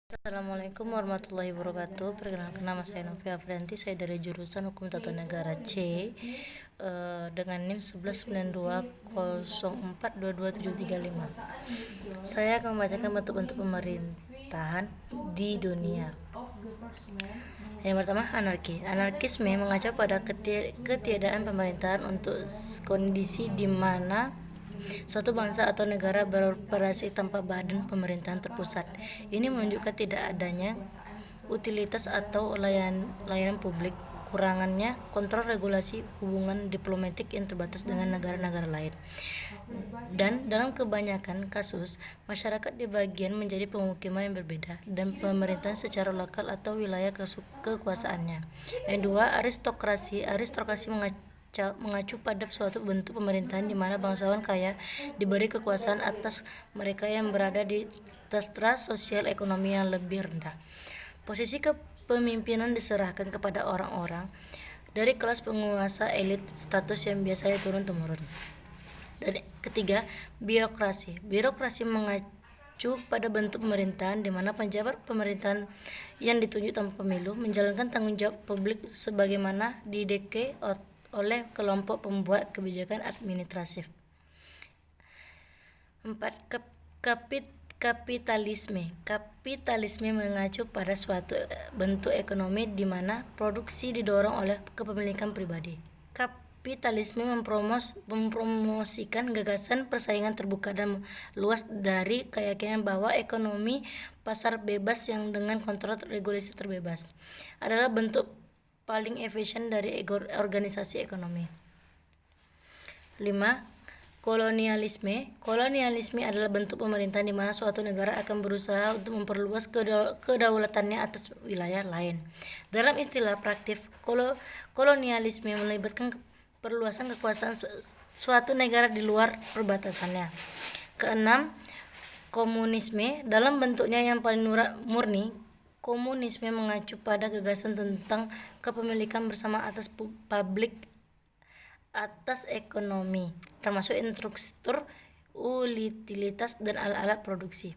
Assalamualaikum warahmatullahi wabarakatuh. Perkenalkan, nama saya Novia Afrianti. Saya dari jurusan Hukum Tata Negara C, dengan NIM 119204223735. Saya akan membacakan bentuk-bentuk pemerintahan di dunia. Yang pertama, anarki. Anarkisme mengacu pada ketiadaan pemerintahan untuk kondisi di mana suatu bangsa atau negara beroperasi tanpa badan pemerintahan terpusat. Ini menunjukkan tidak adanya utilitas atau layanan publik, kurangannya kontrol regulasi, hubungan diplomatik yang terbatas dengan negara-negara lain. Dan dalam kebanyakan kasus, masyarakat dibagian menjadi pemukiman yang berbeda dan pemerintahan secara lokal atau wilayah kekuasaannya. Yang dua, aristokrasi. Aristokrasi mengacu pada suatu bentuk pemerintahan di mana bangsawan kaya diberi kekuasaan atas mereka yang berada di tatra sosial ekonomi yang lebih rendah. Posisi kepemimpinan diserahkan kepada orang-orang dari kelas penguasa elit status yang biasanya turun-temurun. Dan ketiga, birokrasi. Birokrasi mengacu pada bentuk pemerintahan di mana pejabat pemerintahan yang ditunjuk tanpa pemilu menjalankan tanggung jawab publik sebagaimana dideke oleh kelompok pembuat kebijakan administratif. 4. Kapitalisme. Kapitalisme mengacu pada suatu bentuk ekonomi di mana produksi didorong oleh kepemilikan pribadi. Kapitalisme mempromosikan gagasan persaingan terbuka dan luas dari keyakinan bahwa ekonomi pasar bebas yang dengan kontrol regulasi terbebas adalah bentuk paling efisien dari organisasi ekonomi. 5. Kolonialisme. Kolonialisme adalah bentuk pemerintahan di mana suatu negara akan berusaha untuk memperluas kedaulatannya atas wilayah lain. Dalam istilah praktik, kolonialisme melibatkan perluasan kekuasaan suatu negara di luar perbatasannya. 6. Komunisme. Dalam bentuknya yang paling murni, komunisme mengacu pada gagasan tentang kepemilikan bersama atas publik atas ekonomi, termasuk infrastruktur, utilitas, dan alat-alat produksi.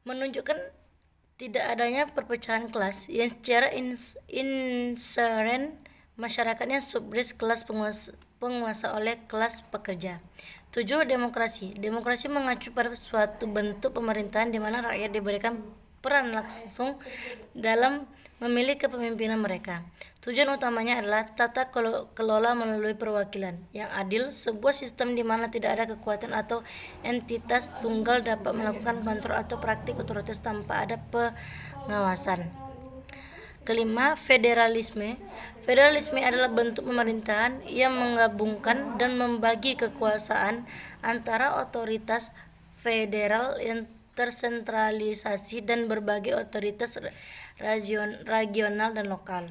Menunjukkan tidak adanya perpecahan kelas yang secara inseren masyarakatnya subris kelas penguasa oleh kelas pekerja. 7. Demokrasi. Demokrasi mengacu pada suatu bentuk pemerintahan di mana rakyat diberikan peran langsung dalam memilih kepemimpinan mereka. Tujuan utamanya adalah tata kelola melalui perwakilan yang adil, sebuah sistem di mana tidak ada kekuatan atau entitas tunggal dapat melakukan kontrol atau praktik otoritas tanpa ada pengawasan. Kelima, federalisme. Federalisme adalah bentuk pemerintahan yang menggabungkan dan membagi kekuasaan antara otoritas federal yang tersentralisasi dan berbagai otoritas regional dan lokal.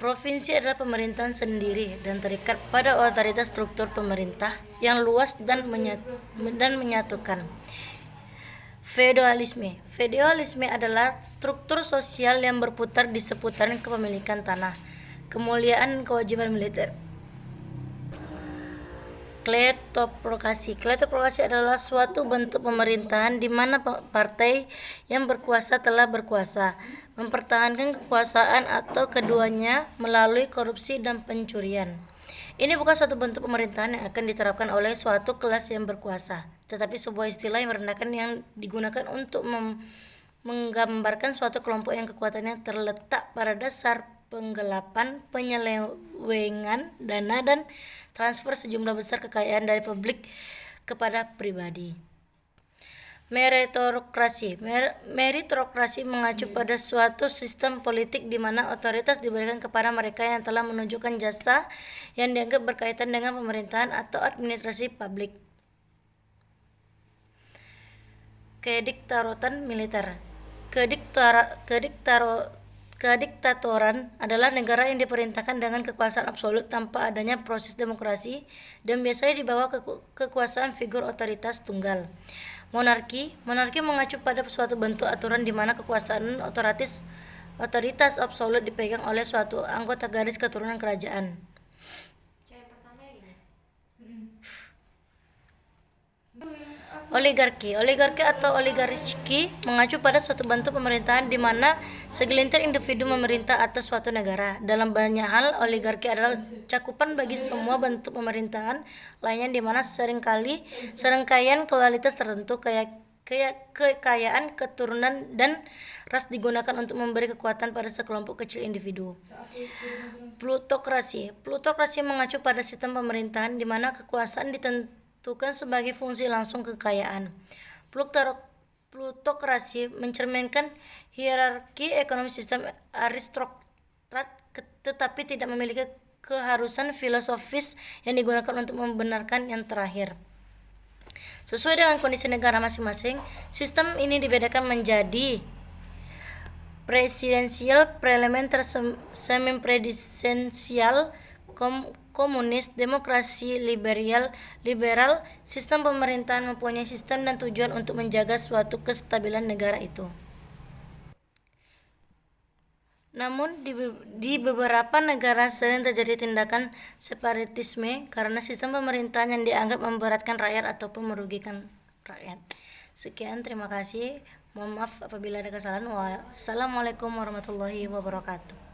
Provinsi adalah pemerintahan sendiri dan terikat pada otoritas struktur pemerintah yang luas dan menyatukan. Feudalisme. Feudalisme adalah struktur sosial yang berputar di seputaran kepemilikan tanah, kemuliaan, dan kewajiban militer. Kleptokrasi. Kleptokrasi adalah suatu bentuk pemerintahan di mana partai yang berkuasa telah berkuasa, mempertahankan kekuasaan atau keduanya melalui korupsi dan pencurian. Ini bukan suatu bentuk pemerintahan yang akan diterapkan oleh suatu kelas yang berkuasa, tetapi sebuah istilah yang merendahkan yang digunakan untuk menggambarkan suatu kelompok yang kekuatannya terletak pada dasar penggelapan, penyelewengan dana, dan transfer sejumlah besar kekayaan dari publik kepada pribadi. Meritokrasi. Meritokrasi mengacu pada suatu sistem politik di mana otoritas diberikan kepada mereka yang telah menunjukkan jasa yang dianggap berkaitan dengan pemerintahan atau administrasi publik. Kediktatoran militer. Kediktatoran adalah negara yang diperintahkan dengan kekuasaan absolut tanpa adanya proses demokrasi dan biasanya di bawah kekuasaan figur otoritas tunggal. Monarki mengacu pada suatu bentuk aturan di mana kekuasaan otoritas absolut dipegang oleh suatu anggota garis keturunan kerajaan. Oligarki atau oligarki mengacu pada suatu bentuk pemerintahan di mana segelintir individu memerintah atas suatu negara. Dalam banyak hal, oligarki adalah cakupan bagi semua bentuk pemerintahan lainnya di mana serangkaian kualitas tertentu, kekayaan, keturunan, dan ras digunakan untuk memberi kekuatan pada sekelompok kecil individu. Plutokrasi mengacu pada sistem pemerintahan di mana kekuasaan ditentukan sebagai fungsi langsung kekayaan. Plutokrasi mencerminkan hierarki ekonomi sistem aristokrat, tetapi tidak memiliki keharusan filosofis yang digunakan untuk membenarkan yang terakhir. Sesuai dengan kondisi negara masing-masing, sistem ini dibedakan menjadi presidensial, parlementer, semi-presidensial, komunis, demokrasi liberal. Sistem pemerintahan mempunyai sistem dan tujuan untuk menjaga suatu kestabilan negara itu. Namun di beberapa negara sering terjadi tindakan separatisme karena sistem pemerintahan yang dianggap memberatkan rakyat ataupun merugikan rakyat. Sekian, terima kasih. Mohon maaf apabila ada kesalahan. Wassalamualaikum warahmatullahi wabarakatuh.